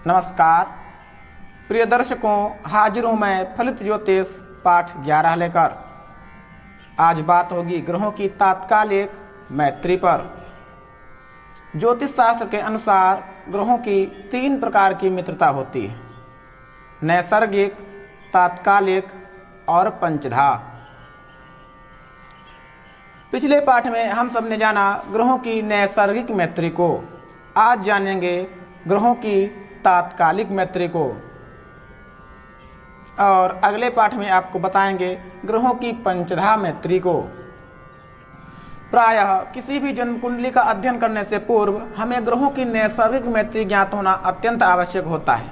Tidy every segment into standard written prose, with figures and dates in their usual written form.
नमस्कार प्रिय दर्शकों, हाजिर हूँ मैं फलित ज्योतिष पाठ 11 लेकर। आज बात होगी ग्रहों की तात्कालिक मैत्री पर। ज्योतिष शास्त्र के अनुसार ग्रहों की 3 प्रकार की मित्रता होती है: नैसर्गिक, तात्कालिक और पंचधा। पिछले पाठ में हम सब ने जाना ग्रहों की नैसर्गिक मैत्री को। आज जानेंगे ग्रहों की तात्कालिक मैत्री को और अगले पाठ में आपको बताएंगे ग्रहों की पंचधा मैत्री को। प्रायः किसी भी जन्म कुंडली का अध्ययन करने से पूर्व हमें ग्रहों की नैसर्गिक मैत्री ज्ञात होना अत्यंत आवश्यक होता है।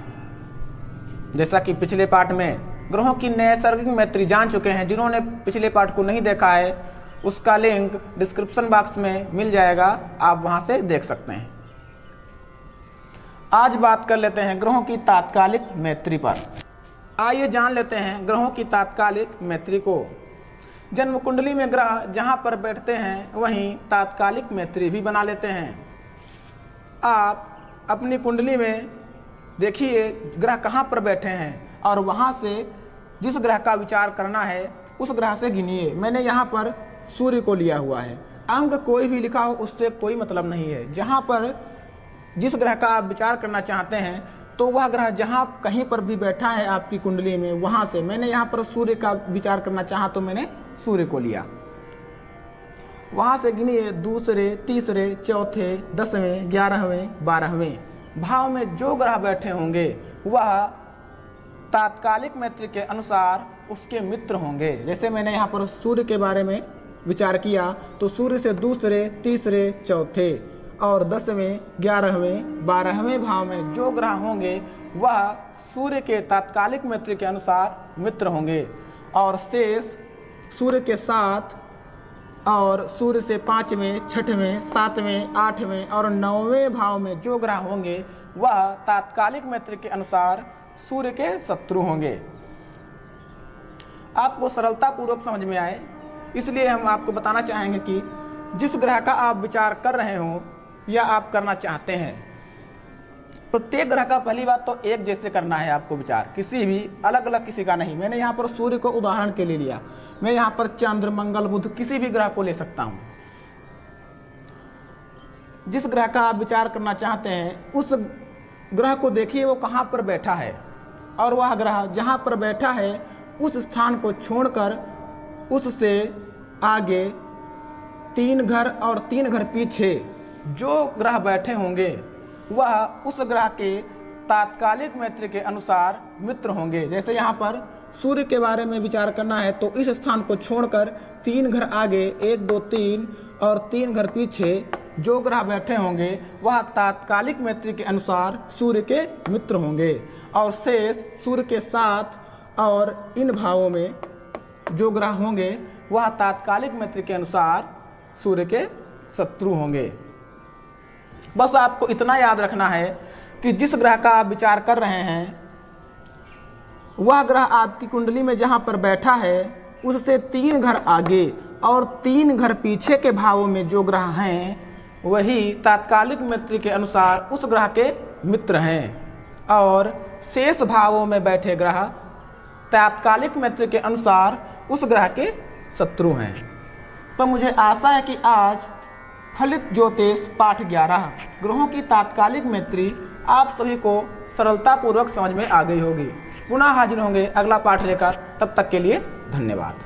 जैसा कि पिछले पाठ में ग्रहों की नैसर्गिक मैत्री जान चुके हैं। जिन्होंने पिछले पाठ को नहीं देखा है उसका लिंक डिस्क्रिप्शन बॉक्स में मिल जाएगा, आप वहां से देख सकते हैं। आज बात कर लेते हैं ग्रहों की तात्कालिक मैत्री पर। आइए जान लेते हैं ग्रहों की तात्कालिक मैत्री को। जन्म कुंडली में ग्रह जहां पर बैठते हैं वहीं तात्कालिक मैत्री भी बना लेते हैं। आप अपनी कुंडली में देखिए ग्रह कहां पर बैठे हैं और वहां से जिस ग्रह का विचार करना है उस ग्रह से गिनिए। मैंने यहाँ पर सूर्य को लिया हुआ है। अंक कोई भी लिखा हो उससे कोई मतलब नहीं है। जहाँ पर जिस ग्रह का आप विचार करना चाहते हैं तो वह ग्रह जहाँ कहीं पर भी बैठा है आपकी कुंडली में, वहाँ से मैंने यहाँ पर सूर्य का विचार करना चाहा तो मैंने सूर्य को लिया। वहाँ से गिनिए दूसरे, तीसरे, चौथे, 10वें, 11वें, 12वें भाव में जो ग्रह बैठे होंगे वह तात्कालिक मैत्री के अनुसार उसके मित्र होंगे। जैसे मैंने यहाँ पर सूर्य के बारे में विचार किया तो सूर्य से दूसरे, तीसरे, चौथे और 10वें, 11वें, 12वें भाव में जो ग्रह होंगे वह सूर्य के तात्कालिक मैत्री के अनुसार मित्र होंगे। और शेष सूर्य के साथ और सूर्य से 5वें, 6वें, 7वें, 8वें और 9वें भाव में जो ग्रह होंगे वह तात्कालिक मैत्री के अनुसार सूर्य के शत्रु होंगे। आपको सरलता पूर्वक समझ में आए इसलिए हम आपको बताना चाहेंगे कि जिस ग्रह का आप विचार कर रहे हो या आप करना चाहते हैं, प्रत्येक ग्रह का पहली बात तो एक जैसे करना है आपको विचार, किसी भी अलग अलग किसी का नहीं। मैंने यहाँ पर सूर्य को उदाहरण के लिए लिया, मैं यहाँ पर चंद्र, मंगल, बुध किसी भी ग्रह को ले सकता हूँ। जिस ग्रह का आप विचार करना चाहते हैं उस ग्रह को देखिए वो कहाँ पर बैठा है और वह ग्रह जहाँ पर बैठा है उस स्थान को छोड़कर उससे आगे 3 घर और 3 घर पीछे जो ग्रह बैठे होंगे वह उस ग्रह के तात्कालिक मैत्री के अनुसार मित्र होंगे। जैसे यहाँ पर सूर्य के बारे में विचार करना है तो इस स्थान को छोड़कर 3 घर आगे 1, 2, 3 और 3 घर पीछे जो ग्रह बैठे होंगे वह तात्कालिक मैत्री के अनुसार सूर्य के मित्र होंगे। और शेष सूर्य के साथ और इन भावों में जो ग्रह होंगे वह तात्कालिक मैत्री के अनुसार सूर्य के शत्रु होंगे। बस आपको इतना याद रखना है कि जिस ग्रह का आप विचार कर रहे हैं वह ग्रह आपकी कुंडली में जहां पर बैठा है उससे 3 घर आगे और 3 घर पीछे के भावों में जो ग्रह हैं वही तात्कालिक मैत्री के अनुसार उस ग्रह के मित्र हैं और शेष भावों में बैठे ग्रह तात्कालिक मैत्री के अनुसार उस ग्रह के शत्रु हैं। तो मुझे आशा है कि आज फलित ज्योतिष पाठ 11 ग्रहों की तात्कालिक मैत्री आप सभी को सरलता पूर्वक समझ में आ गई होगी। पुनः हाजिर होंगे अगला पाठ लेकर, तब तक के लिए धन्यवाद।